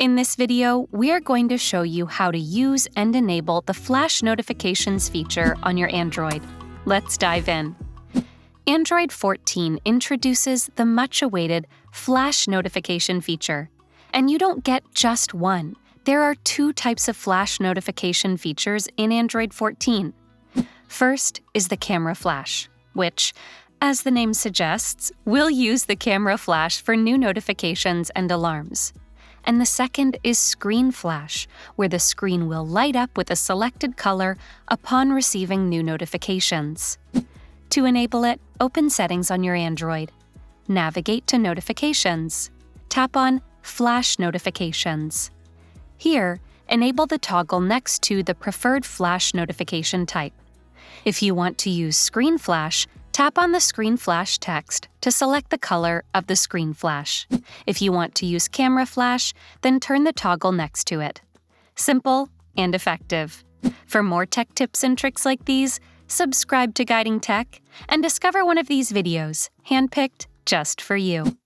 In this video, we are going to show you how to use and enable the Flash Notifications feature on your Android. Let's dive in. Android 14 introduces the much-awaited Flash Notification feature. And you don't get just one. There are two types of Flash Notification features in Android 14. First is the Camera Flash, which, as the name suggests, will use the camera flash for new notifications and alarms. And the second is Screen Flash, where the screen will light up with a selected color upon receiving new notifications. To enable it, open Settings on your Android. Navigate to Notifications. Tap on Flash Notifications. Here, enable the toggle next to the preferred flash notification type. If you want to use Screen Flash, tap on the Screen Flash text to select the color of the screen flash. If you want to use Camera Flash, then turn the toggle next to it. Simple and effective. For more tech tips and tricks like these, subscribe to Guiding Tech and discover one of these videos, handpicked just for you.